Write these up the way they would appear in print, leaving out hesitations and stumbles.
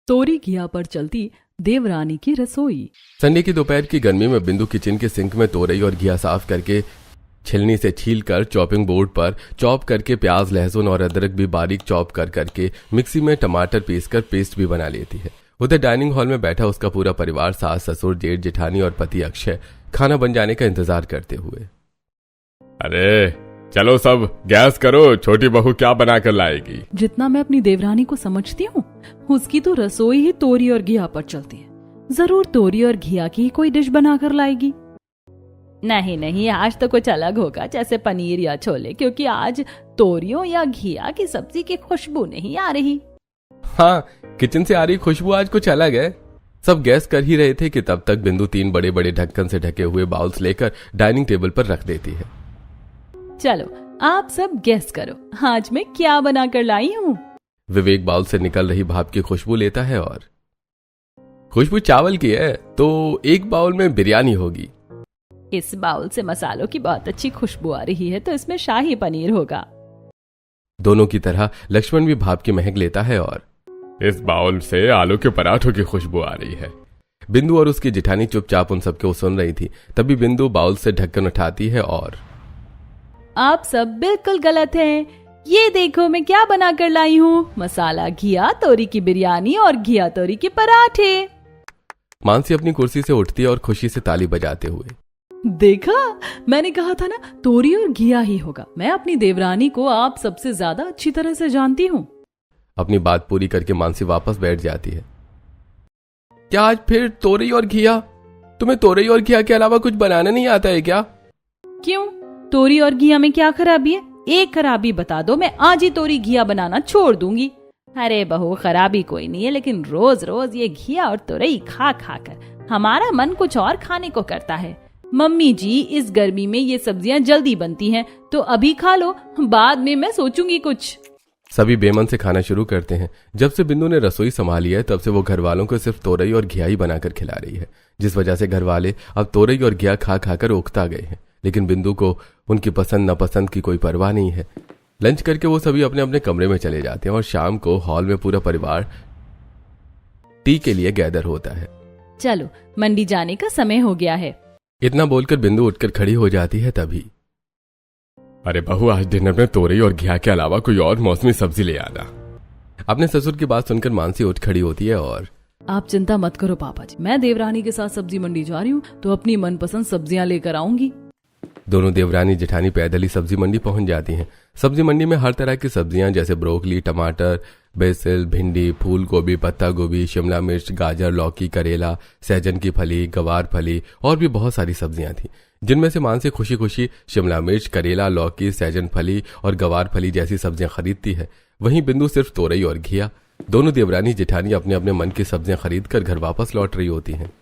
तोरी घिया पर चलती देवरानी की रसोई। संडे की दोपहर की गर्मी में बिंदु किचन के सिंक में तोरई और घिया साफ करके छिलनी से छील कर चॉपिंग बोर्ड पर चॉप करके प्याज लहसुन और अदरक भी बारीक चॉप करके मिक्सी में टमाटर पीसकर पेस्ट भी बना लेती है। उधर डाइनिंग हॉल में बैठा उसका पूरा परिवार, सास ससुर, जेठ जेठानी और पति अक्षय, खाना बन जाने का इंतजार करते हुए। अरे चलो सब गैस करो, छोटी बहू क्या बनाकर लाएगी। जितना मैं अपनी देवरानी को समझती हूँ, उसकी तो रसोई ही तोरी और घिया पर चलती है। जरूर तोरी और घिया की कोई डिश बनाकर लाएगी। नहीं नहीं, आज तो कुछ अलग होगा, जैसे पनीर या छोले, क्योंकि आज तोरियों या घिया की सब्जी की खुशबू नहीं आ रही। हाँ, किचन से आ रही खुशबू आज कुछ अलग है। सब गैस कर ही रहे थे कि तब तक बिंदु 3 बड़े बड़े ढक्कन से ढके हुए बाउल्स लेकर डाइनिंग टेबल पर रख देती है। चलो आप सब गेस करो, आज मैं क्या बनाकर लाई हूँ। विवेक बाउल से निकल रही भाप की खुशबू लेता है और खुशबू चावल की है, तो एक बाउल में बिरयानी होगी। इस बाउल से मसालों की बहुत अच्छी खुशबू आ रही है, तो इसमें शाही पनीर होगा। दोनों की तरह लक्ष्मण भी भाप की महक लेता है और इस बाउल से आलू के पराठों की खुशबू आ रही है। बिंदु और उसकी जेठानी चुपचाप उन सबको सुन रही थी। तभी बिंदु बाउल से ढक्कन उठाती है और आप सब बिल्कुल गलत हैं। ये देखो मैं क्या बनाकर लाई हूँ, मसाला घिया तोरी की बिरयानी और घिया तोरी के पराठे। मानसी अपनी कुर्सी से उठती है और खुशी से ताली बजाते हुए, देखा, मैंने कहा था ना, तोरी और घिया ही होगा। मैं अपनी देवरानी को आप सबसे ज्यादा अच्छी तरह से जानती हूँ। अपनी बात पूरी करके मानसी वापस बैठ जाती है। क्या आज फिर तोरई और घिया? तुम्हें तोरई और घिया के अलावा कुछ बनाना नहीं आता है क्या? क्यों, तोरी और घिया में क्या खराबी है? एक खराबी बता दो, मैं आज ही तोरी घिया बनाना छोड़ दूंगी। अरे बहू, खराबी कोई नहीं है, लेकिन रोज रोज ये घिया और तोरई खा खा कर हमारा मन कुछ और खाने को करता है। मम्मी जी, इस गर्मी में ये सब्जियां जल्दी बनती हैं, तो अभी खा लो, बाद में मैं सोचूंगी कुछ। सभी बेमन से खाना शुरू करते हैं। जब से बिंदु ने रसोई संभाली है, तब से वो घर वालों को सिर्फ तोरई और घिया ही बनाकर खिला रही है, जिस वजह से घर वाले अब तोरई और घिया खा खाकर उकता गए हैं। लेकिन बिंदु को उनकी पसंद नापसंद की कोई परवाह नहीं है। लंच करके वो सभी अपने अपने कमरे में चले जाते हैं और शाम को हॉल में पूरा परिवार टी के लिए गैदर होता है। चलो मंडी जाने का समय हो गया है। इतना बोलकर बिंदु उठकर खड़ी हो जाती है। तभी अरे बहू, आज डिनर में तोरई और घिया के अलावा कोई और मौसमी सब्जी ले आना। अपने ससुर की बात सुनकर मानसी उठ खड़ी होती है और आप चिंता मत करो पापा जी, मैं देवरानी के साथ सब्जी मंडी जा रही हूँ, तो अपनी मनपसंद सब्जियां लेकर आऊंगी। दोनों देवरानी जेठानी पैदल ही सब्जी मंडी पहुंच जाती हैं। सब्जी मंडी में हर तरह की सब्जियां जैसे ब्रोकली, टमाटर, बेसिल, भिंडी, फूल गोभी, पत्ता गोभी, शिमला मिर्च, गाजर, लौकी, करेला, सहजन की फली, गवार फली और भी बहुत सारी सब्जियां थी, जिनमें से मानसी खुशी खुशी शिमला मिर्च, करेला, लौकी, सहजन फली और गवार फली जैसी सब्जियां खरीदती है। वहीं बिंदु सिर्फ तोरई और घिया। दोनों देवरानी जेठानी अपने अपने मन की सब्जियां खरीद कर घर वापस लौट रही होती हैं।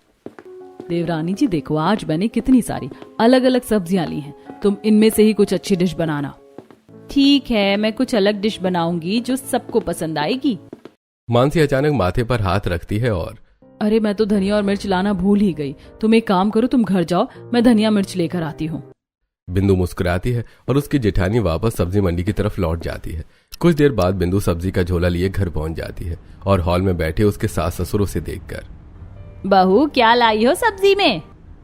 देवरानी जी देखो, आज मैंने कितनी सारी अलग अलग सब्जियां ली हैं, तुम इनमें से ही कुछ अच्छी डिश बनाना। ठीक है, मैं कुछ अलग डिश बनाऊंगी जो सबको पसंद आएगी। मानसी अचानक माथे पर हाथ रखती है और अरे मैं तो धनिया और मिर्च लाना भूल ही गई। तुम एक काम करो, तुम घर जाओ, मैं धनिया मिर्च लेकर आती हूँ। बिंदु मुस्कुराती है और उसकी जेठानी वापस सब्जी मंडी की तरफ लौट जाती है। कुछ देर बाद बिंदु सब्जी का झोला लिए घर पहुंच जाती है और हॉल में बैठे उसके सास ससुरों से देखकर, बहू क्या लाई हो सब्जी में?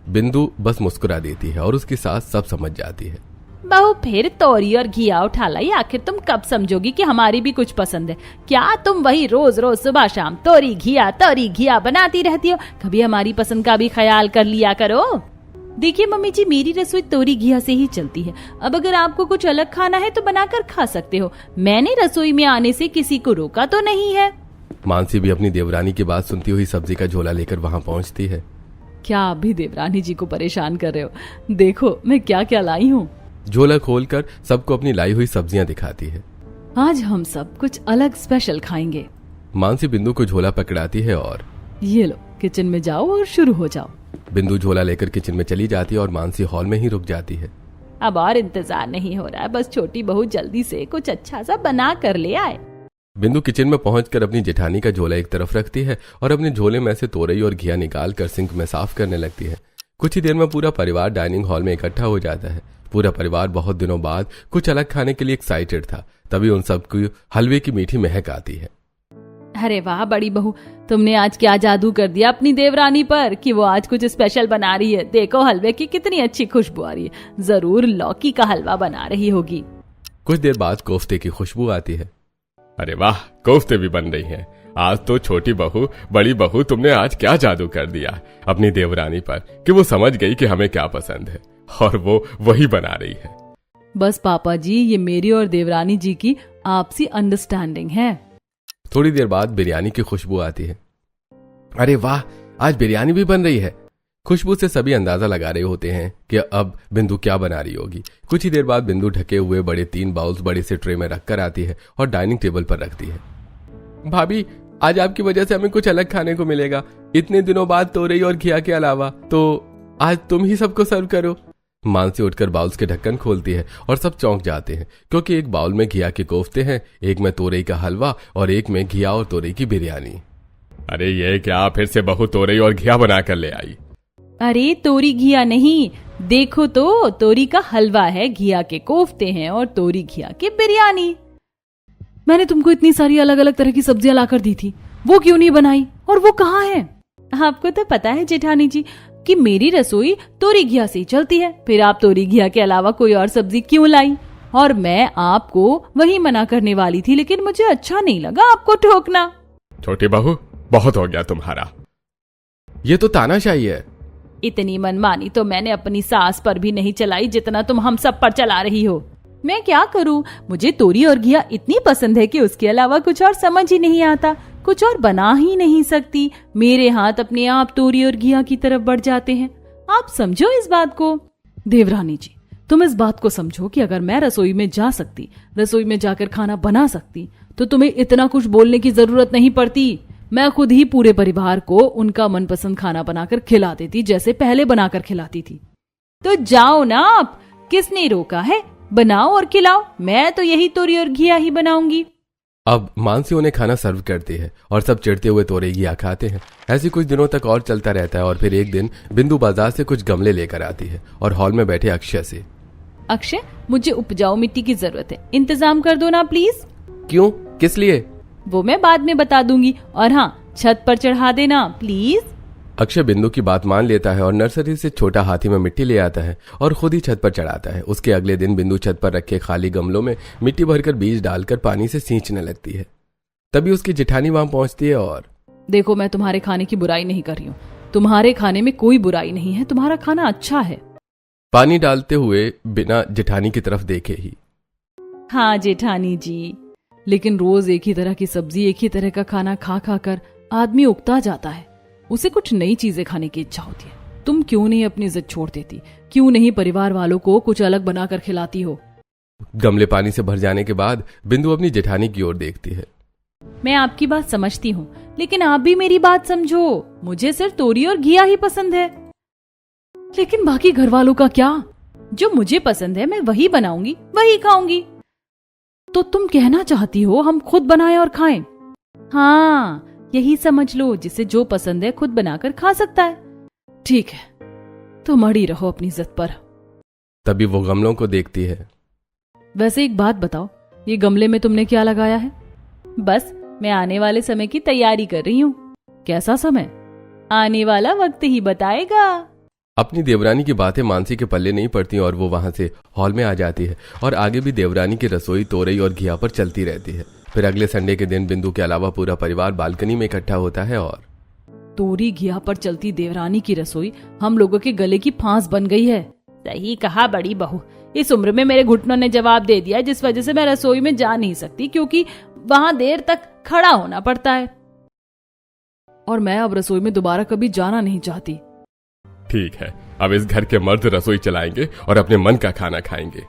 बिंदु बस मुस्कुरा देती है और उसकी सास सब समझ जाती है। बहू फिर तोरी और घिया उठा लाई, आखिर तुम कब समझोगी कि हमारी भी कुछ पसंद है? क्या तुम वही रोज रोज सुबह शाम तोरी घिया बनाती रहती हो? कभी हमारी पसंद का भी ख्याल कर लिया करो। देखिए मम्मी जी, मेरी रसोई तोरी घिया से ही चलती है। अब अगर आपको कुछ अलग खाना है तो बनाकर खा सकते हो, मैंने रसोई में आने से किसी को रोका तो नहीं है। मानसी भी अपनी देवरानी की बात सुनती हुई सब्जी का झोला लेकर वहां पहुंचती है। क्या आप भी देवरानी जी को परेशान कर रहे हो? देखो मैं क्या क्या लाई हूँ। झोला खोलकर सबको अपनी लाई हुई सब्जियां दिखाती है। आज हम सब कुछ अलग स्पेशल खाएंगे। मानसी बिंदु को झोला पकड़ाती है और ये लो, किचन में जाओ और शुरू हो जाओ। बिंदु झोला लेकर किचन में चली जाती है और मानसी हॉल में ही रुक जाती है। अब और इंतजार नहीं हो रहा है, बस छोटी बहू जल्दी से कुछ अच्छा सा बना कर ले आए। बिंदु किचन में पहुंचकर अपनी जेठानी का झोला एक तरफ रखती है और अपने झोले में से तोरई और घिया निकाल कर सिंक में साफ करने लगती है। कुछ ही देर में पूरा परिवार डाइनिंग हॉल में इकट्ठा हो जाता है। पूरा परिवार बहुत दिनों बाद कुछ अलग खाने के लिए एक्साइटेड था। तभी उन सबको हलवे की मीठी महक आती है। अरे वाह बड़ी बहू, तुमने आज क्या जादू कर दिया अपनी देवरानी पर कि वो आज कुछ स्पेशल बना रही है। देखो हलवे की कितनी अच्छी खुशबू आ रही है, जरूर लौकी का हलवा बना रही होगी। कुछ देर बाद कोफ्ते की खुशबू आती है। अरे वाह, कोफ्ते भी बन रही हैं। आज तो छोटी बहू, बड़ी बहू, तुमने आज क्या जादू कर दिया अपनी देवरानी पर कि वो समझ गई कि हमें क्या पसंद है और वो वही बना रही है। बस पापा जी, ये मेरी और देवरानी जी की आपसी अंडरस्टैंडिंग है। थोड़ी देर बाद बिरयानी की खुशबू आती है। अरे वाह, आज बिरयानी भी बन रही है। खुशबू से सभी अंदाजा लगा रहे होते हैं कि अब बिंदु क्या बना रही होगी। कुछ ही देर बाद बिंदु ढके हुए बड़े 3 बाउल्स बड़े से ट्रे में रखकर आती है और डाइनिंग टेबल पर रखती है। भाभी, आज आपकी वजह से हमें कुछ अलग खाने को मिलेगा। इतने दिनों बाद तोरई और घिया के अलावा, तो आज तुम ही सबको सर्व करो। मानसी उठकर बाउल्स के ढक्कन खोलती है और सब चौंक जाते हैं क्योंकि एक बाउल में घिया के कोफ्ते हैं, एक में तोरई का हलवा और एक में घिया और तोरई की बिरयानी। अरे ये क्या, फिर से बहू तोरई और घिया बना कर ले आई? अरे तोरी घिया नहीं, देखो तो तोरी का हलवा है, घिया के कोफ्ते हैं और तोरी घिया की बिरयानी। मैंने तुमको इतनी सारी अलग अलग तरह की सब्जियां लाकर दी थी, वो क्यों नहीं बनाई और वो कहाँ है? आपको तो पता है जेठानी जी कि मेरी रसोई तोरी घिया से ही चलती है, फिर आप तोरी घिया के अलावा कोई और सब्जी क्यों लाई? और मैं आपको वही मना करने वाली थी, लेकिन मुझे अच्छा नहीं लगा आपको ठोकना। छोटी बहू, बहुत हो गया तुम्हारा। ये तो तानाशाही है। इतनी मनमानी तो मैंने अपनी सास पर भी नहीं चलाई जितना तुम हम सब पर चला रही हो। मैं क्या करूं, मुझे तोरी और घिया इतनी पसंद है कि उसके अलावा कुछ और समझ ही नहीं आता, कुछ और बना ही नहीं सकती। मेरे हाथ अपने आप तोरी और घिया की तरफ बढ़ जाते हैं। आप समझो इस बात को। देवरानी जी, तुम इस बात को समझो कि अगर मैं रसोई में जा सकती, रसोई में जाकर खाना बना सकती, तो तुम्हें इतना कुछ बोलने की जरूरत नहीं पड़ती। मैं खुद ही पूरे परिवार को उनका मनपसंद खाना बनाकर खिला देती, जैसे पहले बनाकर खिलाती थी। तो जाओ ना आप, किसने रोका है? बनाओ और खिलाओ। मैं तो यही तोरी और घिया ही बनाऊंगी। अब मानसी उन्हें खाना सर्व करती है और सब चिढ़ते हुए तोरई घिया खाते हैं। ऐसे कुछ दिनों तक और चलता रहता है और फिर एक दिन बिंदु बाजार से कुछ गमले लेकर आती है और हॉल में बैठे अक्षय से, अक्षय, मुझे उपजाऊ मिट्टी की जरूरत है, इंतजाम कर दो ना प्लीज। क्यों, किस लिए? वो मैं बाद में बता दूंगी। और हाँ, छत पर चढ़ा देना प्लीज। अक्षय बिंदु की बात मान लेता है और नर्सरी से छोटा हाथी में मिट्टी ले आता है और खुद ही छत पर चढ़ाता है। उसके अगले दिन बिंदु छत पर रखे खाली गमलों में मिट्टी भरकर बीज डालकर पानी से सींचने लगती है। तभी उसकी जेठानी वहां पहुंचती है और, देखो, मैं तुम्हारे खाने की बुराई नहीं कर रही हूँ, तुम्हारे खाने में कोई बुराई नहीं है, तुम्हारा खाना अच्छा है। पानी डालते हुए बिना जेठानी की तरफ देखे ही, हाँ जेठानी जी, लेकिन रोज एक ही तरह की सब्जी, एक ही तरह का खाना खा खा कर आदमी उगता जाता है, उसे कुछ नई चीजें खाने की इच्छा होती है। तुम क्यों नहीं अपनी जिद छोड़ देती? क्यों नहीं परिवार वालों को कुछ अलग बनाकर खिलाती हो? गमले पानी से भर जाने के बाद बिंदु अपनी जेठानी की ओर देखती है। मैं आपकी बात समझती हूँ, लेकिन आप भी मेरी बात समझो। मुझे सिर्फ तोरी और घिया ही पसंद है। लेकिन बाकी घर वालों का क्या? जो मुझे पसंद है मैं वही बनाऊंगी, वही खाऊंगी। तो तुम कहना चाहती हो हम खुद बनाएं और खाएं? हाँ, यही समझ लो, जिसे जो पसंद है खुद बनाकर खा सकता है। ठीक है, तुम अड़ी रहो अपनी जिद पर। तभी वो गमलों को देखती है। वैसे एक बात बताओ, ये गमले में तुमने क्या लगाया है? बस मैं आने वाले समय की तैयारी कर रही हूँ। कैसा समय? आने वाला वक्त ही बताएगा। अपनी देवरानी की बातें मानसी के पल्ले नहीं पड़ती और वो वहां से हॉल में आ जाती है और आगे भी देवरानी की रसोई तोरई और घिया पर चलती रहती है। फिर अगले संडे के दिन बिंदु के अलावा पूरा परिवार बालकनी में इकट्ठा होता है और, तोरी घिया पर चलती देवरानी की रसोई हम लोगों के गले की फांस बन गई है। सही कहा बड़ी बहू, इस उम्र में मेरे घुटनों ने जवाब दे दिया, जिस वजह से मैं रसोई में जा नहीं सकती क्योंकि वहां देर तक खड़ा होना पड़ता है। और मैं अब रसोई में दोबारा कभी जाना नहीं चाहती। ठीक है, अब इस घर के मर्द रसोई चलाएंगे और अपने मन का खाना खाएंगे।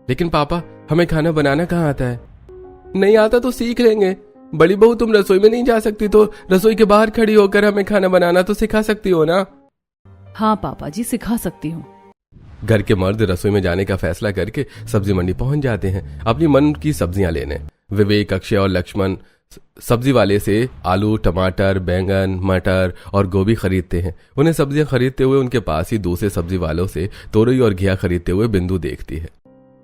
लेकिन पापा, हमें खाना बनाना कहाँ आता है? नहीं आता तो सीख लेंगे। बड़ी बहू, तुम रसोई में नहीं जा सकती तो रसोई के बाहर खड़ी होकर हमें खाना बनाना तो सिखा सकती हो ना? हाँ पापा जी, सिखा सकती हूँ। घर के मर्द रसोई में जाने का फैसला करके सब्जी मंडी पहुंच जाते हैं अपनी मन की सब्जियां लेने। विवेक, अक्षय और लक्ष्मण सब्जी वाले से आलू, टमाटर, बैंगन, मटर और गोभी खरीदते हैं। उन्हें सब्जियां खरीदते हुए उनके पास ही दूसरे सब्जी वालों से तोरई और घिया खरीदते हुए बिंदु देखती है।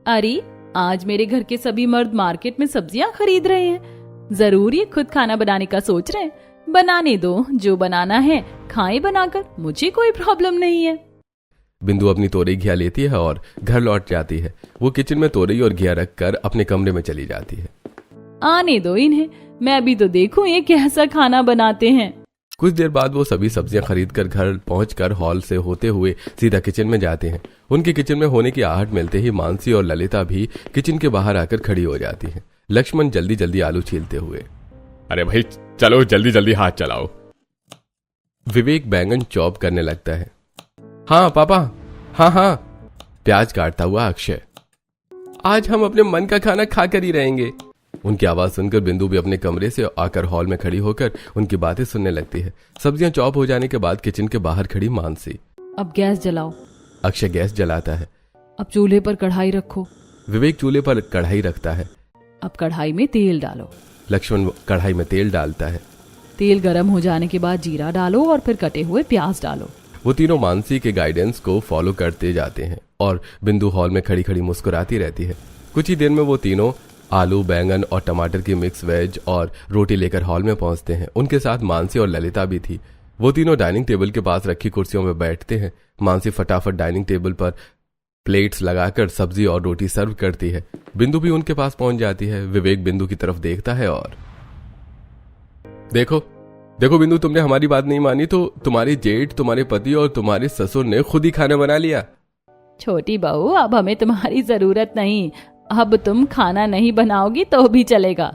अरे, आज मेरे घर के सभी मर्द मार्केट में सब्जियां खरीद रहे हैं। जरूर ये खुद खाना बनाने का सोच रहे हैं। बनाने दो, जो बनाना है खाएं बनाकर, मुझे कोई प्रॉब्लम नहीं है। बिंदु अपनी तोरई घिया लेती है और घर लौट जाती है। वो किचन में तोरई और घिया रखकर अपने कमरे में चली जाती है। आने दो इन्हें, मैं भी तो देखूं ये कैसा खाना बनाते हैं। कुछ देर बाद वो सभी सब्जियां खरीद कर घर पहुंचकर हॉल से होते हुए सीधा किचन में जाते हैं। उनके किचन में होने की आहट मिलते ही मानसी और ललिता भी किचन के बाहर आकर खड़ी हो जाती है। लक्ष्मण जल्दी जल्दी आलू छीलते हुए, अरे भाई चलो जल्दी जल्दी हाथ चलाओ। विवेक बैंगन चॉप करने लगता है। हाँ पापा, हाँ। प्याज काटता हुआ अक्षय, आज हम अपने मन का खाना खाकर ही रहेंगे। उनकी आवाज सुनकर बिंदु भी अपने कमरे से आकर हॉल में खड़ी होकर उनकी बातें सुनने लगती है। सब्जियां चॉप हो जाने के बाद किचन के बाहर खड़ी मानसी, अब गैस जलाओ। अक्षय गैस जलाता है। अब चूल्हे पर कढ़ाई रखो। विवेक चूल्हे पर कढ़ाई रखता है। अब कढ़ाई में तेल डालो। लक्ष्मण कढ़ाई में तेल डालता है। तेल गर्म हो जाने के बाद जीरा डालो और फिर कटे हुए प्याज डालो। वो तीनों मानसी के गाइडेंस को फॉलो करते जाते हैं और बिंदु हॉल में खड़ी खड़ी मुस्कुराती रहती है। कुछ ही देर में वो तीनों आलू, बैंगन और टमाटर की मिक्स वेज और रोटी लेकर हॉल में पहुंचते हैं। उनके साथ मानसी और ललिता भी थी। वो तीनों डाइनिंग टेबल के पास रखी कुर्सियों में बैठते हैं। मानसी फटाफट डाइनिंग टेबल पर प्लेट्स लगाकर सब्जी और रोटी सर्व करती है। बिंदु भी उनके पास पहुंच जाती है। विवेक बिंदु की तरफ देखता है और देखो बिंदु, तुमने हमारी बात नहीं मानी तो तुम्हारी जेठ, तुम्हारे पति और तुम्हारे ससुर ने खुद ही खाना बना लिया। छोटी बहू, अब हमें तुम्हारी जरूरत नहीं। अब तुम खाना नहीं बनाओगी तो भी चलेगा।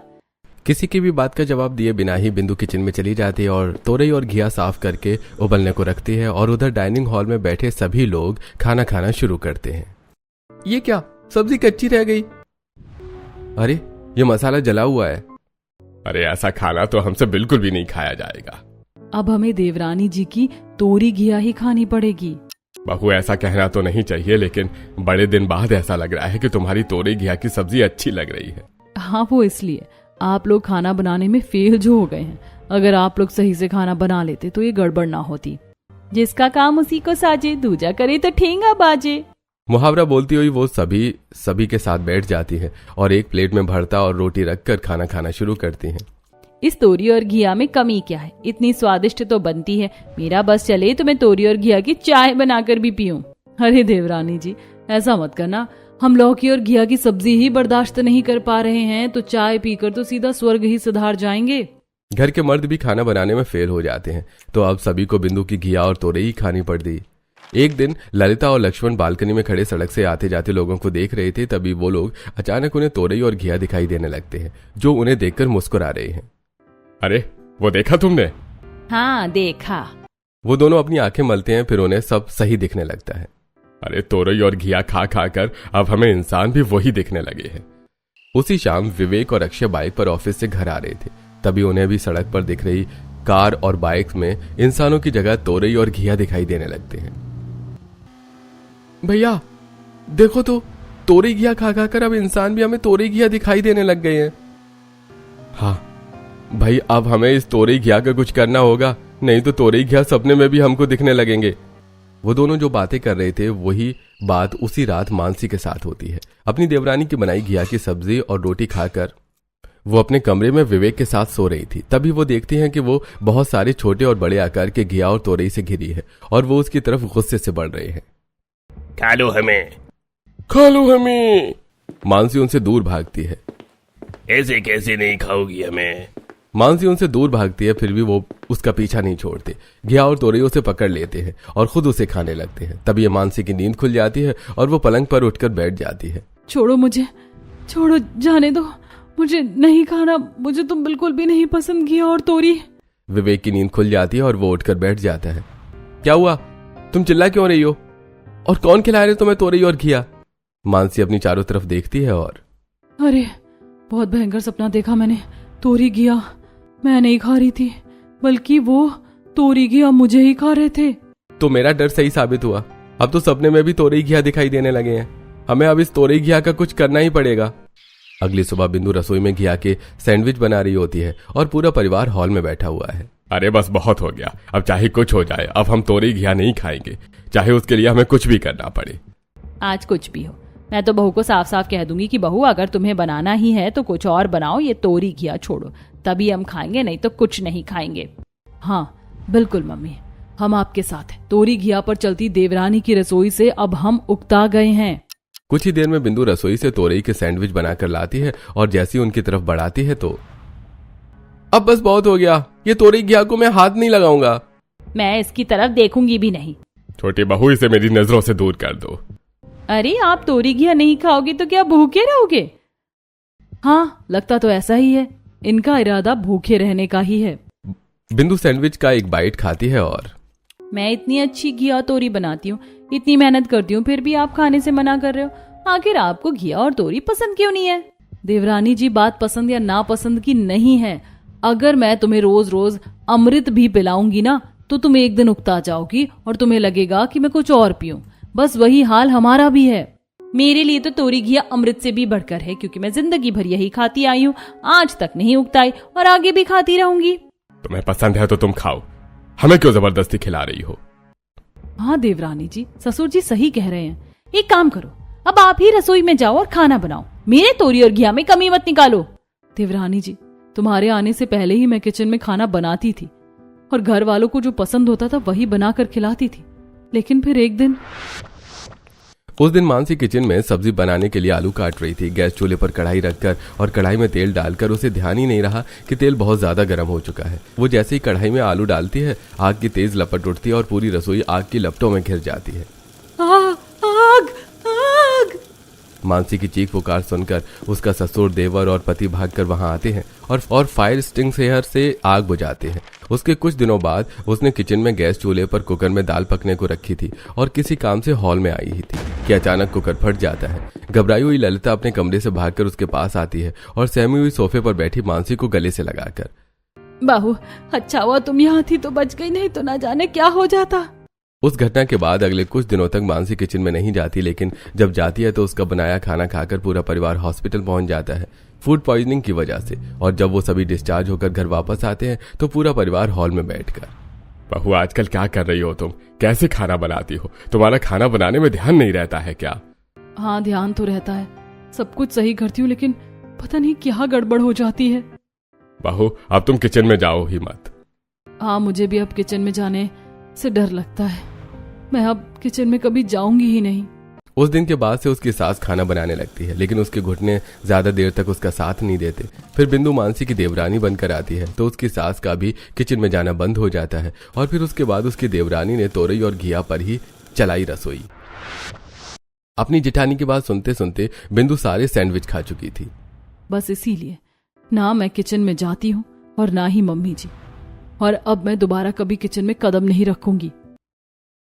किसी की भी बात का जवाब दिए बिना ही बिंदु किचन में चली जाती है और तोरई और घिया साफ करके उबलने को रखती है और उधर डाइनिंग हॉल में बैठे सभी लोग खाना खाना शुरू करते हैं। ये क्या, सब्जी कच्ची रह गई। अरे ये मसाला जला हुआ है। अरे ऐसा खाना तो हमसे बिल्कुल भी नहीं खाया जाएगा। अब हमें देवरानी जी की तोरी घिया ही खानी पड़ेगी। बहू, ऐसा कहना तो नहीं चाहिए, लेकिन बड़े दिन बाद ऐसा लग रहा है कि तुम्हारी तोरई घिया की सब्जी अच्छी लग रही है। हाँ, वो इसलिए आप लोग खाना बनाने में फेल जो हो गए हैं। अगर आप लोग सही से खाना बना लेते तो ये गड़बड़ ना होती। जिसका काम उसी को साजे, दूजा करे तो ठेंगा बाजे। मुहावरा बोलती हुई वो सभी के साथ बैठ जाती है और एक प्लेट में भरता और रोटी रखकर खाना खाना शुरू करती हैं। इस तोरी और घिया में कमी क्या है? इतनी स्वादिष्ट तो बनती है। मेरा बस चले तो मैं तोरी और घिया की चाय बनाकर भी पीऊं। अरे देवरानी जी, ऐसा मत करना। हम लौकी और घिया की सब्जी ही बर्दाश्त नहीं कर पा रहे हैं तो चाय पीकर तो सीधा स्वर्ग ही सुधार जाएंगे। घर के मर्द भी खाना बनाने में फेल हो जाते हैं तो अब सभी को बिंदु की घिया और तोरई खानी पड़ती। एक दिन ललिता और लक्ष्मण बालकनी में खड़े सड़क से आते जाते लोगों को देख रहे थे। तभी वो लोग अचानक उन्हें तोरई और घिया दिखाई देने लगते हैं जो उन्हें देखकर मुस्कुरा रहे हैं। अरे वो देखा तुमने? हाँ देखा। वो दोनों अपनी आंखें मलते हैं, फिर उन्हें सब सही दिखने लगता है। अरे तोरई और घिया खा खा कर अब हमें इंसान भी वही दिखने लगे हैं। उसी शाम विवेक और अक्षय बाइक पर ऑफिस से घर आ रहे थे। तभी उन्हें भी सड़क पर दिख रही कार और बाइक में इंसानों की जगह तोरई और घिया दिखाई देने लगते हैं। भैया देखो तो, तोरई घिया खा खा कर अब इंसान भी हमें तोरई घिया दिखाई देने लग गए हैं। हाँ भाई, अब हमें इस तोरई घिया का कुछ करना होगा, नहीं तो तोरई घिया सपने में भी हमको दिखने लगेंगे। वो दोनों जो बातें कर रहे थे वही बात उसी रात मानसी के साथ होती है। अपनी देवरानी की बनाई घिया की सब्जी और रोटी खाकर वो अपने कमरे में विवेक के साथ सो रही थी। तभी वो देखती हैं कि वो बहुत सारे छोटे और बड़े आकार के घिया और तोरई से घिरी है और वो उसकी तरफ गुस्से से बढ़ रहे हैं। खा लो हमें, खा लो हमें। मानसी उनसे दूर भागती है। ऐसे कैसे नहीं खाओगी हमें? मानसी उनसे दूर भागती है, फिर भी वो उसका पीछा नहीं छोड़ते। घिया और तोरई उसे पकड़ लेते हैं और खुद उसे खाने लगते हैं। तभी मानसी की नींद खुल जाती है और वो पलंग पर उठकर बैठ जाती है। छोड़ो मुझे, छोड़ो, जाने दो, मुझे नहीं खाना। मुझे तुम बिल्कुल भी नहीं पसंद घिया और तोरी। विवेक की नींद खुल जाती है और वो उठकर बैठ जाता है। क्या हुआ, तुम चिल्ला क्यों रही हो? और कौन खिला रहे तुम्हें तोरई और घिया? मानसी अपनी चारों तरफ देखती है और अरे बहुत भयंकर सपना देखा मैंने। तोरी घिया मैं नहीं खा रही थी, बल्कि वो तोरी घिया मुझे ही खा रहे थे। तो मेरा डर सही साबित हुआ। अब तो सपने में भी तोरई घिया दिखाई देने लगे हैं। हमें अब इस तोरई घिया का कुछ करना ही पड़ेगा। अगली सुबह बिंदु रसोई में घिया के सैंडविच बना रही होती है और पूरा परिवार हॉल में बैठा हुआ है। अरे बस बहुत हो गया, अब चाहे कुछ हो जाए, अब हम तोरई घिया नहीं खाएंगे, चाहे उसके लिए हमें कुछ भी करना पड़े। आज कुछ भी हो, मैं तो बहू को साफ साफ कह दूंगी कि बहू अगर तुम्हें बनाना ही है तो कुछ और बनाओ, ये तोरी घिया छोड़ो, तभी हम खाएंगे, नहीं तो कुछ नहीं खाएंगे। हाँ बिल्कुल मम्मी, हम आपके साथ हैं। तोरी घिया पर चलती देवरानी की रसोई से अब हम उकता गए हैं। कुछ ही देर में बिंदु रसोई से तोरई के सैंडविच बनाकर लाती है और जैसी उनकी तरफ बढ़ाती है तो अब बस बहुत हो गया, ये तोरई घिया को मैं हाथ नहीं लगाऊंगा। मैं इसकी तरफ देखूंगी भी नहीं। छोटी बहू, इसे मेरी नजरों से दूर कर दो। अरे आप तोरी घिया नहीं खाओगे तो क्या भूखे रहोगे? हाँ लगता तो ऐसा ही है, इनका इरादा भूखे रहने का ही है। बिंदु सैंडविच का एक बाइट खाती है और मैं इतनी अच्छी घिया तोरी बनाती हूँ, इतनी मेहनत करती हूँ, फिर भी आप खाने से मना कर रहे हो। आखिर आपको घिया और तोरी पसंद क्यों नहीं है? देवरानी जी, बात पसंद या नापसंद की नहीं है। अगर मैं तुम्हें रोज रोज अमृत भी पिलाऊंगी ना तो तुम एक दिन उकता जाओगी और तुम्हें लगेगा कि मैं कुछ और पीऊं। बस वही हाल हमारा भी है। मेरे लिए तो तोरी घिया अमृत से भी बढ़कर है, क्योंकि मैं जिंदगी भर यही खाती आई हूँ, आज तक नहीं उकताई और आगे भी खाती रहूंगी। तुम्हें पसंद है तो तुम खाओ, हमें क्यों जबरदस्ती खिला रही हो? हाँ देवरानी जी, ससुर जी सही कह रहे हैं। एक काम करो, अब आप ही रसोई में जाओ और खाना बनाओ, मेरे तोरी और घिया में कमी मत निकालो। देवरानी जी, तुम्हारे आने से पहले ही मैं किचन में खाना बनाती थी और घर वालों को जो पसंद होता था वही बनाकर खिलाती थी, लेकिन फिर एक दिन उस दिन मानसी किचन में सब्जी बनाने के लिए आलू काट रही थी। गैस चूल्हे पर कढ़ाई रखकर और कढ़ाई में तेल डालकर उसे ध्यान ही नहीं रहा कि तेल बहुत ज्यादा गर्म हो चुका है। वो जैसे ही कढ़ाई में आलू डालती है, आग की तेज लपट उठती है और पूरी रसोई आग की लपटों में घिर जाती है। आग आग। मानसी की चीख पुकार सुनकर उसका ससुर, देवर और पति भागकर वहां आते हैं और फायर एक्सटिंग्विशर से आग बुझाते हैं। उसके कुछ दिनों बाद उसने किचन में गैस चूल्हे पर कुकर में दाल पकने को रखी थी और किसी काम से हॉल में आई ही थी कि अचानक कुकर फट जाता है। घबराई हुई ललिता अपने कमरे से भागकर उसके पास आती है और सहमी हुई सोफे पर बैठी मानसी को गले से लगाकर, बहू अच्छा हुआ तुम यहाँ थी तो बच गई, नहीं तो ना जाने क्या हो जाता। उस घटना के बाद अगले कुछ दिनों तक मानसी किचन में नहीं जाती, लेकिन जब जाती है तो उसका बनाया खाना खाकर पूरा परिवार हॉस्पिटल पहुंच जाता है फूड पॉइजनिंग की वजह से। और जब वो सभी डिस्चार्ज होकर घर वापस आते हैं तो पूरा परिवार हॉल में बैठकर, बहू आजकल क्या कर रही हो तुम? कैसे खाना बनाती हो? तुम्हारा खाना बनाने में ध्यान नहीं रहता है क्या? हाँ ध्यान तो रहता है, सब कुछ सही करती हूँ, लेकिन पता नहीं क्या गड़बड़ हो जाती है। बहू अब तुम किचन में जाओ ही मत। हाँ मुझे भी अब किचन में जाने से डर लगता है, मैं अब किचन में कभी जाऊंगी ही नहीं। उस दिन के बाद से उसकी सास खाना बनाने लगती है, लेकिन उसके घुटने ज्यादा देर तक उसका साथ नहीं देते। फिर बिंदु मानसी की देवरानी बनकर आती है तो उसकी सास का भी किचन में जाना बंद हो जाता है और फिर उसके बाद उसकी देवरानी ने तोरई और घिया पर ही चलाई रसोई। अपनी जेठानी की बात सुनते सुनते बिंदु सारे सैंडविच खा चुकी थी। बस इसीलिए ना मैं किचन में जाती हूँ और ना ही मम्मी जी, और अब मैं दोबारा कभी किचन में कदम नहीं रखूंगी।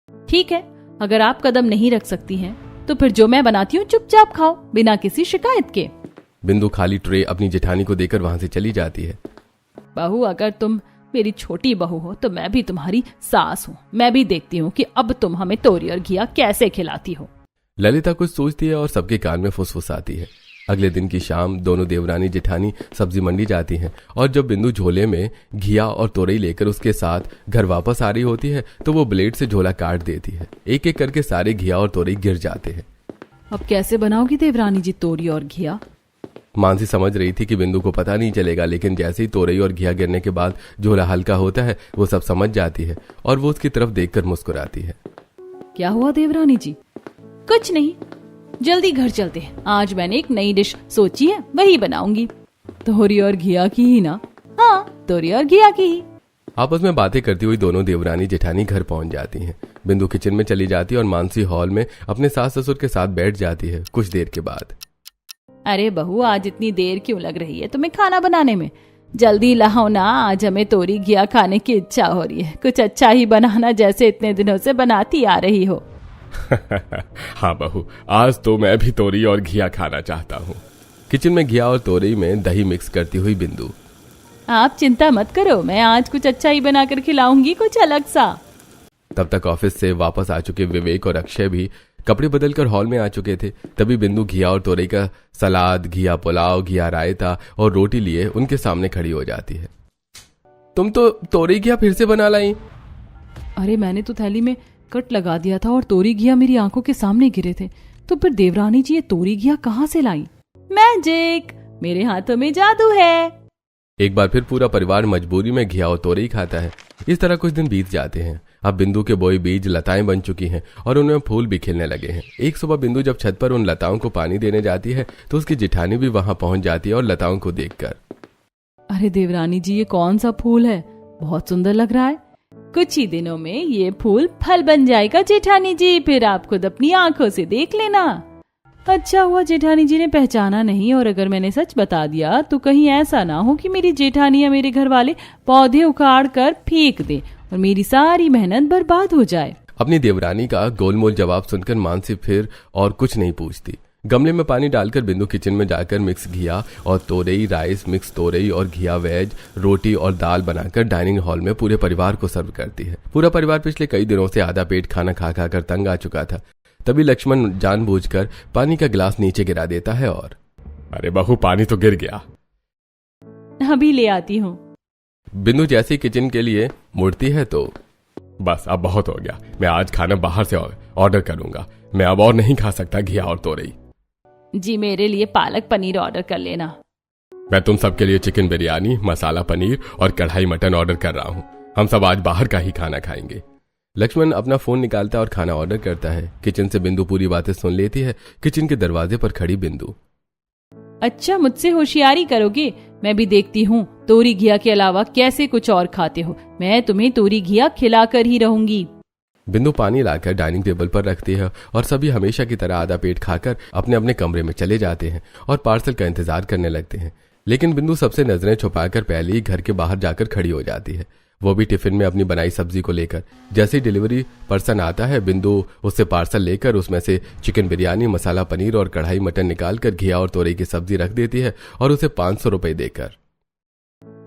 ठीक है, अगर आप कदम नहीं रख सकती हैं तो फिर जो मैं बनाती हूँ चुपचाप खाओ, बिना किसी शिकायत के। बिंदु खाली ट्रे अपनी जेठानी को देकर वहां से चली जाती है। बहू अगर तुम मेरी छोटी बहू हो तो मैं भी तुम्हारी सास हूँ, मैं भी देखती हूँ कि अब तुम हमें तोरी और घिया कैसे खिलाती हो। ललिता कुछ सोचती है और सबके कान में फुसफुसाती है। अगले दिन की शाम दोनों देवरानी जेठानी सब्जी मंडी जाती हैं और जब बिंदु झोले में घिया और तोरई लेकर उसके साथ घर वापस आ रही होती है तो वो ब्लेड से झोला काट देती है। एक एक करके सारे घिया और तोरई गिर जाते हैं। अब कैसे बनाओगी देवरानी जी तोरी और घिया? मानसी समझ रही थी कि बिंदु को पता नहीं चलेगा, लेकिन जैसे ही तोरई और घिया गिरने के बाद झोला हल्का होता है वो सब समझ जाती है और वो उसकी तरफ देखकर मुस्कुराती है। क्या हुआ देवरानी जी? कुछ नहीं, जल्दी घर चलते हैं, आज मैंने एक नई डिश सोची है, वही बनाऊंगी। तोरी और घिया की ही ना? हाँ तोरी और घिया की ही। आपस में बातें करती हुई दोनों देवरानी जेठानी घर पहुंच जाती हैं। बिंदु किचन में चली जाती है और मानसी हॉल में अपने सास ससुर के साथ बैठ जाती है। कुछ देर के बाद, अरे बहू आज इतनी देर क्यों लग रही है तुम्हें खाना बनाने में? जल्दी लाओ ना, आज हमें तोरी घिया खाने की इच्छा हो रही है। कुछ अच्छा ही बनाना, जैसे इतने दिनों से बनाती आ रही हो। हाँ बहू, आज तो मैं भी तोरी और घिया खाना चाहता हूँ। किचन में घिया और तोरई में दही मिक्स करती हुई बिंदु, आप चिंता मत करो, मैं आज कुछ अच्छा ही बनाकर खिलाऊंगी, कुछ अलग सा। तब तक ऑफिस से वापस आ चुके विवेक और अक्षय भी कपड़े बदलकर हॉल में आ चुके थे। तभी बिंदु घिया और तोरई का सलाद, घिया पुलाव, घिया रायता और रोटी लिए उनके सामने खड़ी हो जाती है। तुम तो तोरई घिया फिर से बना लाई। अरे मैंने तो थैली में कट लगा दिया था और तोरी घिया मेरी आंखों के सामने गिरे थे, तो फिर देवरानी जी ये तोरी घिया कहाँ से लाई? मैजिक, मेरे हाथों में जादू है। एक बार फिर पूरा परिवार मजबूरी में घिया और तोरई खाता है। इस तरह कुछ दिन बीत जाते हैं। अब बिंदु के बोई बीज लताएं बन चुकी हैं और उनमें फूल भी खिलने लगे हैं। एक सुबह बिंदु जब छत पर उन लताओं को पानी देने जाती है तो उसकी जेठानी भी वहां पहुंच जाती है और लताओं को देखकर, अरे देवरानी जी, ये कौन सा फूल है? बहुत सुंदर लग रहा है। कुछ ही दिनों में ये फूल फल बन जाएगा जेठानी जी, फिर आप खुद अपनी आंखों से देख लेना। अच्छा हुआ जेठानी जी ने पहचाना नहीं, और अगर मैंने सच बता दिया तो कहीं ऐसा ना हो कि मेरी जेठानी या मेरे घर वाले पौधे उखाड़ कर फेंक दे और मेरी सारी मेहनत बर्बाद हो जाए। अपनी देवरानी का गोलमोल जवाब सुनकर मानसी फिर और कुछ नहीं पूछती। गमले में पानी डालकर बिंदु किचन में जाकर मिक्स घिया और तोरई राइस, मिक्स तोरई और घिया वेज, रोटी और दाल बनाकर डाइनिंग हॉल में पूरे परिवार को सर्व करती है। पूरा परिवार पिछले कई दिनों से आधा पेट खाना खा खा कर तंग आ चुका था। तभी लक्ष्मण जानबूझकर पानी का गिलास नीचे गिरा देता है और, अरे बहू, पानी तो गिर गया। अभी ले आती हूँ। बिंदु जैसे ही किचन के लिए मुड़ती है तो, बस अब बहुत हो गया, मैं आज खाना बाहर से ऑर्डर करूंगा। मैं अब और नहीं खा सकता घिया और तोरई। जी, मेरे लिए पालक पनीर ऑर्डर कर लेना। मैं तुम सबके लिए चिकन बिरयानी, मसाला पनीर और कढ़ाई मटन ऑर्डर कर रहा हूँ। हम सब आज बाहर का ही खाना खाएंगे। लक्ष्मण अपना फोन निकालता और खाना ऑर्डर करता है। किचन से बिंदु पूरी बातें सुन लेती है। किचन के दरवाजे पर खड़ी बिंदु, अच्छा, मुझसे होशियारी करोगे? मैं भी देखती हूँ तोरी घिया के अलावा कैसे कुछ और खाते हो। मैं तुम्हें तोरी घिया खिलाकर ही रहूंगी। बिंदु पानी लाकर डाइनिंग टेबल पर रखती है और सभी हमेशा की तरह आधा पेट खाकर अपने अपने कमरे में चले जाते हैं और पार्सल का इंतजार करने लगते हैं। लेकिन बिंदु सबसे नजरें छुपाकर पहले ही घर के बाहर जाकर खड़ी हो जाती है, वो भी टिफिन में अपनी बनाई सब्जी को लेकर। जैसे ही डिलीवरी पर्सन आता है, बिंदु उससे पार्सल लेकर उसमें से चिकन बिरयानी, मसाला पनीर और कढ़ाई मटन निकालकर घिया और तोरई की सब्जी रख देती है और उसे 500 रुपए देकर,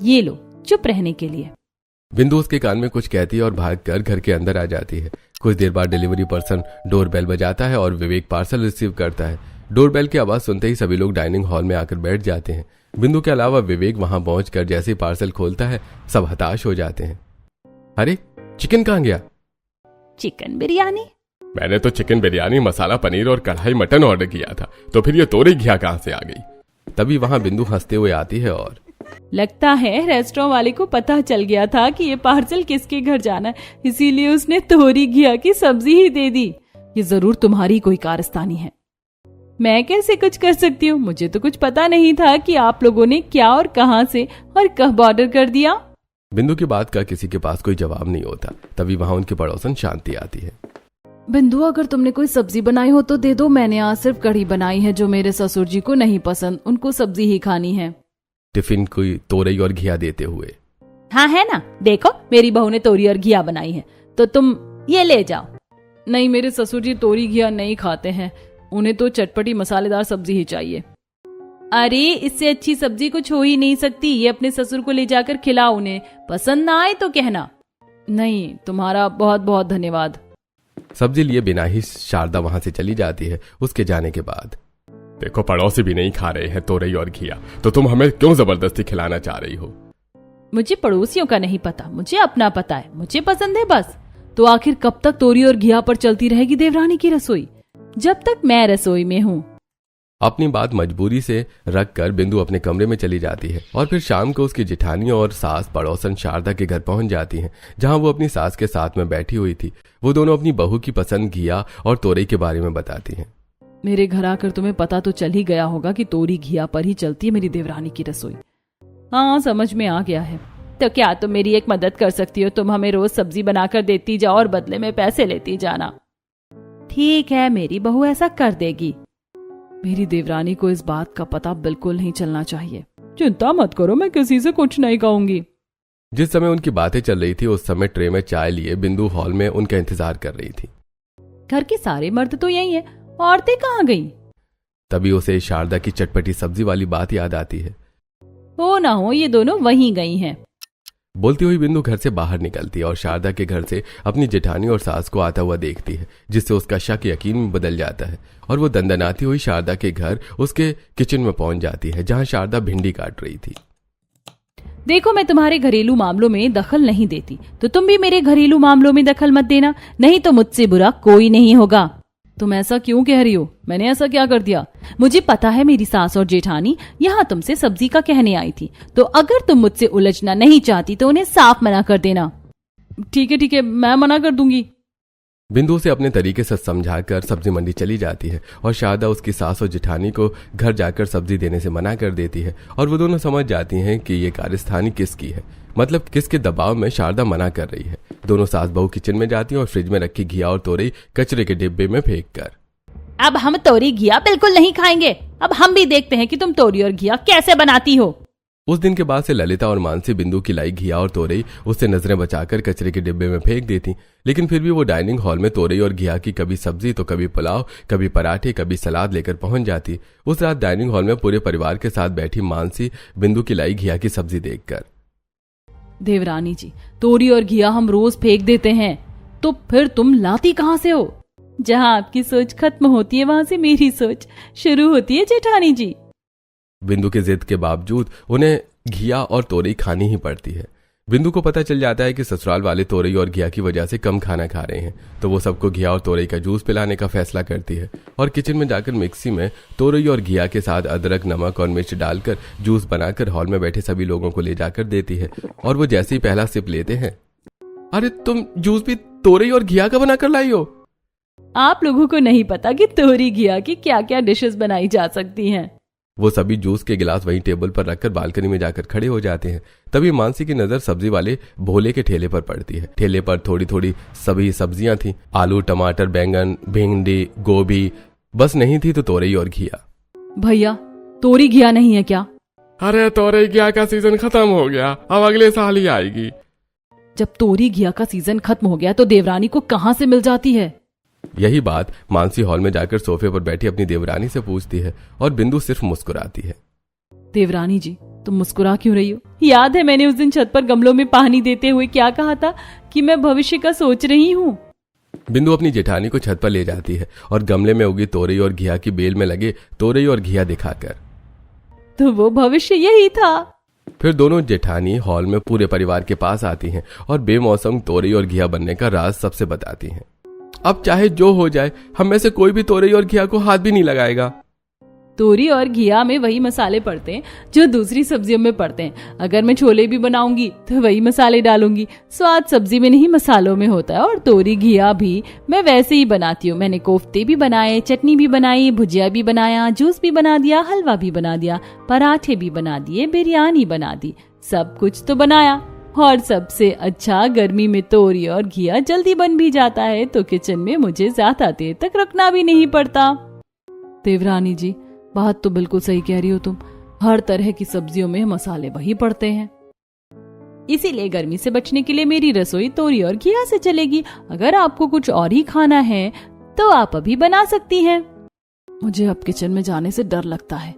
ये लो चुप रहने के लिए। बिंदु उसके कान में कुछ कहती है और भागकर घर के अंदर आ जाती है। कुछ देर बाद डिलीवरी पर्सन डोरबेल बजाता है और विवेक पार्सल रिसीव करता है। डोरबेल की आवाज सुनते ही सभी लोग डाइनिंग हॉल में आकर बैठ जाते हैं। बिंदु के अलावा विवेक वहां पहुंचकर जैसे ही पार्सल खोलता है, सब हताश हो जाते हैं। अरे, चिकन कहाँ गया? चिकन बिरयानी? मैंने तो चिकन बिरयानी, मसाला पनीर और कढ़ाई मटन ऑर्डर किया था, तो फिर ये तोरई घिया कहाँ से आ गई? तभी वहां बिंदु हंसते हुए आती है और, लगता है रेस्टोरेंट वाले को पता चल गया था कि ये पार्सल किसके घर जाना है, इसीलिए उसने तोरी घिया की सब्जी ही दे दी। ये जरूर तुम्हारी कोई कारस्तानी है। मैं कैसे कुछ कर सकती हूँ? मुझे तो कुछ पता नहीं था कि आप लोगों ने क्या और कहां से और कब ऑर्डर कर दिया। बिंदु की बात का किसी के पास कोई जवाब नहीं होता। तभी वहां उनकी पड़ोसन शांति आती है। बिंदु, अगर तुमने कोई सब्जी बनाई हो तो दे दो। मैंने आज सिर्फ कढ़ी बनाई है जो मेरे ससुर जी को नहीं पसंद, उनको सब्जी ही खानी है। टिफिन कोई तोरई और घिया देते हुए, हाँ है ना, देखो मेरी बहू ने तोरी और घिया बनाई है, तो तुम ये ले जाओ। नहीं, मेरे ससुर जी तोरी घिया नहीं खाते हैं, उन्हें तो चटपटी मसालेदार सब्जी ही चाहिए। अरे, इससे अच्छी सब्जी कुछ हो ही नहीं सकती। ये अपने ससुर को ले जाकर खिलाओ, उन्हें पसंद ना आए तो कहना। नहीं, तुम्हारा बहुत बहुत धन्यवाद। सब्जी लिए बिना ही शारदा वहां से चली जाती है। उसके जाने के बाद, देखो, पड़ोसी भी नहीं खा रहे हैं तोरई और घिया, तो तुम हमें क्यों जबरदस्ती खिलाना चाह रही हो? मुझे पड़ोसियों का नहीं पता, मुझे अपना पता है। मुझे पसंद है बस। तो आखिर कब तक तोरी और घिया पर चलती रहेगी देवरानी की रसोई? जब तक मैं रसोई में हूँ। अपनी बात मजबूरी से रखकर बिंदु अपने कमरे में चली जाती है और फिर शाम को उसकी जेठानी और सास पड़ोसन शारदा के घर पहुंच जाती हैं, जहां वो अपनी सास के साथ में बैठी हुई थी। वो दोनों अपनी बहू की पसंद घिया और तोरई के बारे में बताती हैं। मेरे घर आकर तुम्हें पता तो चल ही गया होगा कि तोरी घिया पर ही चलती है मेरी देवरानी की रसोई। हाँ, समझ में आ गया है। तो क्या तुम मेरी एक मदद कर सकती हो? तुम हमें रोज सब्जी बनाकर देती जाओ और बदले में पैसे लेती जाना। ठीक है, मेरी बहू ऐसा कर देगी। मेरी देवरानी को इस बात का पता बिल्कुल नहीं चलना चाहिए। चिंता मत करो, मैं किसी से कुछ नहीं कहूंगी। जिस समय उनकी बातें चल रही थी, उस समय ट्रे में चाय लिए बिंदु हॉल में उनका इंतजार कर रही थी। घर के सारे मर्द तो यही है, औरतें कहाँ गईं? तभी उसे शारदा की चटपटी सब्जी वाली बात याद आती है। हो ना हो, ये दोनों वहीं गई हैं। बोलती हुई बिंदु घर से बाहर निकलती है और शारदा के घर से अपनी जेठानी और सास को आता हुआ देखती है, जिससे उसका शक यकीन में बदल जाता है और वो दंदनाती हुई शारदा के घर उसके किचन में पहुंच जाती है, जहां शारदा भिंडी काट रही थी। देखो, मैं तुम्हारे घरेलू मामलों में दखल नहीं देती, तो तुम भी मेरे घरेलू मामलों में दखल मत देना, नहीं तो मुझसे बुरा कोई नहीं होगा। तुम ऐसा क्यों कह रही हो? मैंने ऐसा क्या कर दिया? मुझे पता है मेरी सास और जेठानी यहाँ तुमसे सब्जी का कहने आई थी, तो अगर तुम मुझसे उलझना नहीं चाहती तो उन्हें साफ मना कर देना। ठीक है, मैं मना कर दूंगी। बिंदु उसे अपने तरीके से समझाकर सब्जी मंडी चली जाती है और शारदा उसकी सास और जेठानी को घर जाकर सब्जी देने से मना कर देती है और वो दोनों समझ जाती हैं कि ये कार्यस्थानी किसकी है, मतलब किसके दबाव में शारदा मना कर रही है। दोनों सास बहू किचन में जाती हैं और फ्रिज में रखी घिया और तोरई कचरे के डिब्बे में फेंक कर, अब हम तोरी घिया बिल्कुल नहीं खाएंगे। अब हम भी देखते हैं कि तुम तोरी और घिया कैसे बनाती हो। उस दिन के बाद से ललिता और मानसी बिंदु की लाई घिया और तोरई उससे नजरें बचाकर कचरे के डिब्बे में फेंक देती, लेकिन फिर भी वो डाइनिंग हॉल में तोरई और घिया की कभी सब्जी तो कभी पुलाव, कभी पराठे, कभी सलाद लेकर पहुंच जाती। उस रात डाइनिंग हॉल में पूरे परिवार के साथ बैठी मानसी बिंदु की लाई घिया की सब्जी देखकर, देवरानी जी, तोरी और घिया हम रोज फेंक देते हैं, तो फिर तुम लाती कहाँ से हो? जहाँ आपकी सोच खत्म होती है वहां से मेरी सोच शुरू होती है जेठानी जी। बिंदु के जिद के बावजूद उन्हें घिया और तोरई खानी ही पड़ती है। बिंदु को पता चल जाता है कि ससुराल वाले तोरई और घिया की वजह से कम खाना खा रहे हैं, तो वो सबको घिया और तोरई का जूस पिलाने का फैसला करती है और किचन में जाकर मिक्सी में तोरई और घिया के साथ अदरक, नमक और मिर्च डालकर जूस बनाकर हॉल में बैठे सभी लोगों को ले जाकर देती है। और वो जैसे ही पहला सिप लेते हैं, अरे तुम जूस भी तोरई और घिया का बनाकर लाई हो? आप लोगों को नहीं पता कि तोरी घिया की क्या क्या डिशेस बनाई जा सकती हैं। वो सभी जूस के गिलास वहीं टेबल पर रखकर बालकनी में जाकर खड़े हो जाते हैं। तभी मानसी की नजर सब्जी वाले भोले के ठेले पर पड़ती है। ठेले पर थोड़ी थोड़ी सभी सब्जियां थी, आलू, टमाटर, बैंगन, भिंडी, गोभी, बस नहीं थी तो तोरई और घिया। भैया, तोरी घिया नहीं है क्या? अरे तोरई घिया का सीजन खत्म हो गया, अब अगले साल ही आएगी। जब तोरी घिया का सीजन खत्म हो गया तो देवरानी को कहाँ से मिल जाती है? यही बात मानसी हॉल में जाकर सोफे पर बैठी अपनी देवरानी से पूछती है और बिंदु सिर्फ मुस्कुराती है। देवरानी जी, तुम मुस्कुरा क्यों रही हो? याद है मैंने उस दिन छत पर गमलों में पानी देते हुए क्या कहा था कि मैं भविष्य का सोच रही हूँ। बिंदु अपनी जेठानी को छत पर ले जाती है और गमले में उगी तोरई और घिया की बेल में लगे तोरई और घिया दिखाकर, तो वो भविष्य यही था। फिर दोनों जेठानी हॉल में पूरे परिवार के पास आती हैं और बेमौसम तोरई और घिया बनने का राज सबसे बताती हैं। अब चाहे जो हो जाए, हम में से कोई भी तोरई और घिया को हाथ भी नहीं लगाएगा। तोरी और घिया में वही मसाले पड़ते हैं जो दूसरी सब्जियों में पड़ते हैं। अगर मैं छोले भी बनाऊंगी तो वही मसाले डालूंगी। स्वाद सब्जी में नहीं मसालों में होता है। और तोरी घिया भी मैं वैसे ही बनाती हूँ। मैंने कोफ्ते भी बनाए, चटनी भी बनाई, भुजिया भी बनाया, जूस भी बना दिया, हलवा भी बना दिया, पराठे भी बना दिए, बिरयानी बना दी, सब कुछ तो बनाया। और सबसे अच्छा, गर्मी में तोरी और घिया जल्दी बन भी जाता है, तो किचन में मुझे ज्यादा देर तक रखना भी नहीं पड़ता। देवरानी जी, बात तो बिल्कुल सही कह रही हो तुम। हर तरह की सब्जियों में मसाले वही पड़ते हैं। इसीलिए गर्मी से बचने के लिए मेरी रसोई तोरी और घिया से चलेगी। अगर आपको कुछ और ही खाना है तो आप अभी बना सकती हैं। मुझे अब किचन में जाने से डर लगता है।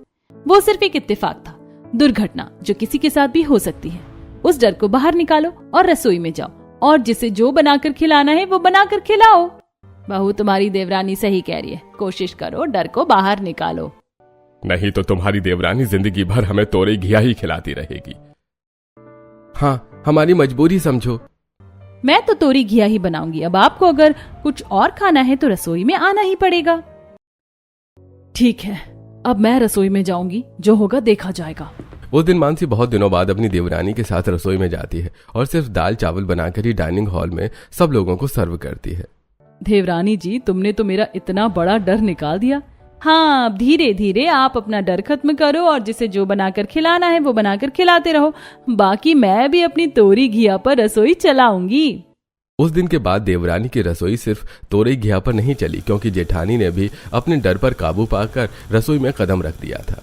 वो सिर्फ एक इत्तेफाक था, दुर्घटना जो किसी के साथ भी हो सकती है। उस डर को बाहर निकालो और रसोई में जाओ और जिसे जो बनाकर खिलाना है वो बनाकर खिलाओ। बहू, तुम्हारी देवरानी सही कह रही है। कोशिश करो, डर को बाहर निकालो। नहीं तो तुम्हारी देवरानी जिंदगी भर हमें तोरई घिया ही खिलाती रहेगी। हाँ, हमारी मजबूरी समझो। मैं तो तोरी घिया ही बनाऊंगी। अब आपको अगर कुछ और खाना है तो रसोई में आना ही पड़ेगा। ठीक है, अब मैं रसोई में जाऊंगी, जो होगा देखा जाएगा। उस दिन मानसी बहुत दिनों बाद अपनी देवरानी के साथ रसोई में जाती है और सिर्फ दाल चावल बनाकर ही डाइनिंग हॉल में सब लोगों को सर्व करती है। देवरानी जी, तुमने तो मेरा इतना बड़ा डर निकाल दिया। हाँ, अब धीरे धीरे आप अपना डर खत्म करो और जिसे जो बनाकर खिलाना है वो बनाकर खिलाते रहो। बाकी मैं भी अपनी तोरी घिया पर रसोई चलाऊंगी। उस दिन के बाद देवरानी की रसोई सिर्फ तोरई घिया पर नहीं चली, क्योंकि जेठानी ने भी अपने डर पर काबू पाकर रसोई में कदम रख दिया था।